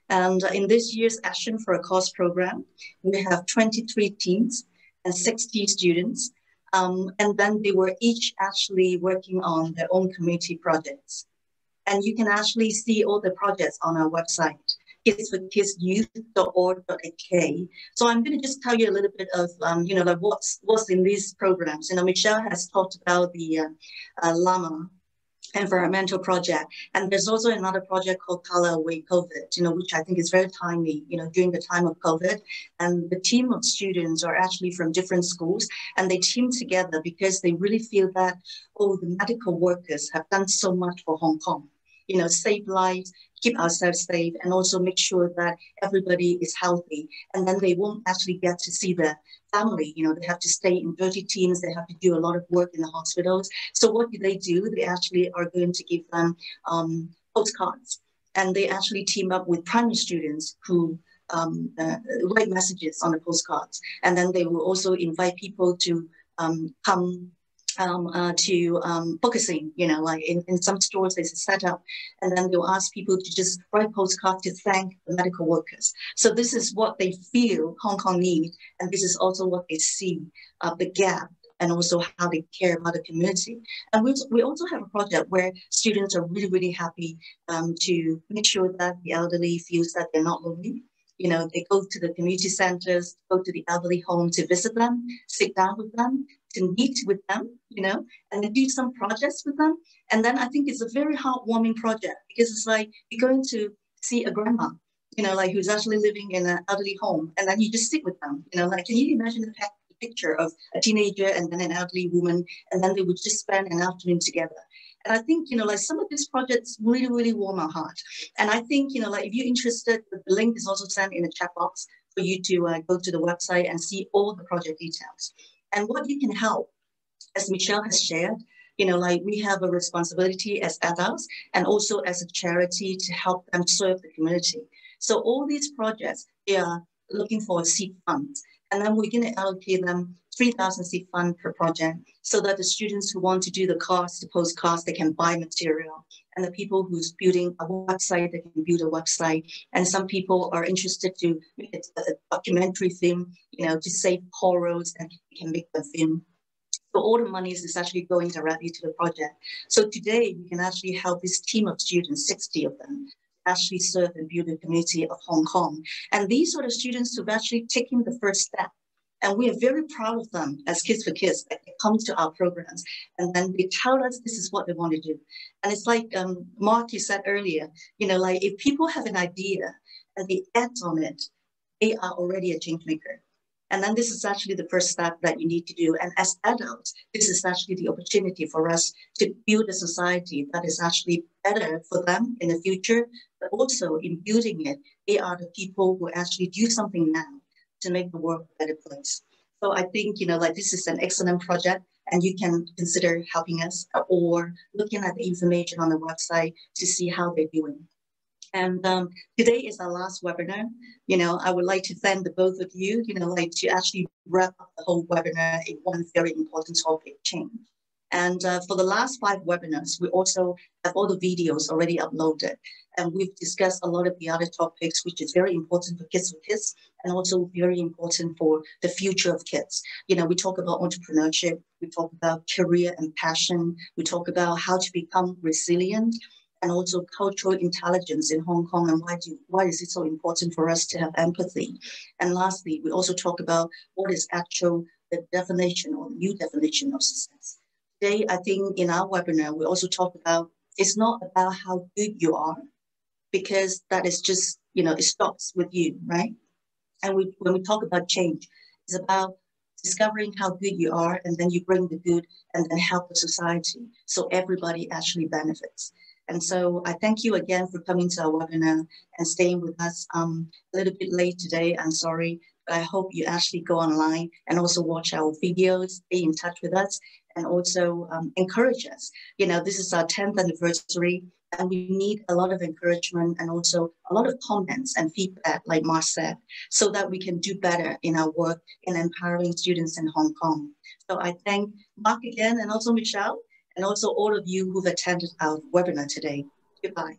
And in this year's Action for a Cause program, we have 23 teams and 60 students. And then they were each actually working on their own community projects. And you can actually see all the projects on our website, kids4kidsyouth.org.hk. So I'm going to just tell you a little bit of, what's in these programs. Michelle has talked about the Llama environmental project. And there's also another project called Color Away COVID, which I think is very timely, during the time of COVID. And the team of students are actually from different schools, and they team together because they really feel that, the medical workers have done so much for Hong Kong, save lives, keep ourselves safe, and also make sure that everybody is healthy. And then they won't actually get to see the family. They have to stay in dirty teams. They have to do a lot of work in the hospitals. So what do? They actually are going to give them postcards. And they actually team up with primary students who write messages on the postcards. And then they will also invite people to come to focusing, like in some stores there's a setup, and then they'll ask people to just write postcards to thank the medical workers. So this is what they feel Hong Kong need, and this is also what they see, the gap, and also how they care about the community. And we also have a project where students are really, really happy to make sure that the elderly feels that they're not lonely. They go to the community centers, go to the elderly home to visit them, sit down with them, to meet with them, and then do some projects with them. And then I think it's a very heartwarming project, because it's like you're going to see a grandma, like who's actually living in an elderly home, and then you just sit with them, like, can you imagine the picture of a teenager and then an elderly woman, and then they would just spend an afternoon together. And I think, like some of these projects really, really warm our heart. And I think, like if you're interested, the link is also sent in the chat box for you to go to the website and see all the project details. And what you can help, as Michele has shared, like we have a responsibility as adults and also as a charity to help them serve the community. So all these projects, they are looking for seed funds. And then we're going to allocate them 3,000 seed fund per project, so that the students who want to do the cards, the postcards, they can buy material. And the people who's building a website, they can build a website. And some people are interested to make a documentary film, to save corals, and they can make the film. So all the money is actually going directly to the project. So today we can actually help this team of students, 60 of them, actually serve and build the community of Hong Kong. And these are the students who've actually taken the first step. And we are very proud of them as Kids4Kids, that they come to our programs and then they tell us this is what they want to do. And it's like Mark, you said earlier, like if people have an idea and they act on it, they are already a change maker. And then this is actually the first step that you need to do. And as adults, this is actually the opportunity for us to build a society that is actually better for them in the future. But also in building it, they are the people who actually do something now to make the world a better place. So I think, like this is an excellent project, and you can consider helping us or looking at the information on the website to see how they're doing. And today is our last webinar. I would like to thank the both of you, like to actually wrap up the whole webinar in one very important topic, change. And for the last 5 webinars, we also have all the videos already uploaded. And we've discussed a lot of the other topics, which is very important for Kids4Kids and also very important for the future of kids. We talk about entrepreneurship, we talk about career and passion, we talk about how to become resilient, and also cultural intelligence in Hong Kong, and why is it so important for us to have empathy. And lastly, we also talk about what is the definition or new definition of success. Today, I think in our webinar, we also talk about, it's not about how good you are, because that is just, it stops with you, right? And when we talk about change, it's about discovering how good you are, and then you bring the good and then help the society so everybody actually benefits. And so I thank you again for coming to our webinar and staying with us a little bit late today. I'm sorry, but I hope you actually go online and also watch our videos, stay in touch with us, and also encourage us. This is our 10th anniversary, and we need a lot of encouragement and also a lot of comments and feedback, like Mark said, so that we can do better in our work in empowering students in Hong Kong. So I thank Mark again, and also Michele, and also all of you who've attended our webinar today. Goodbye.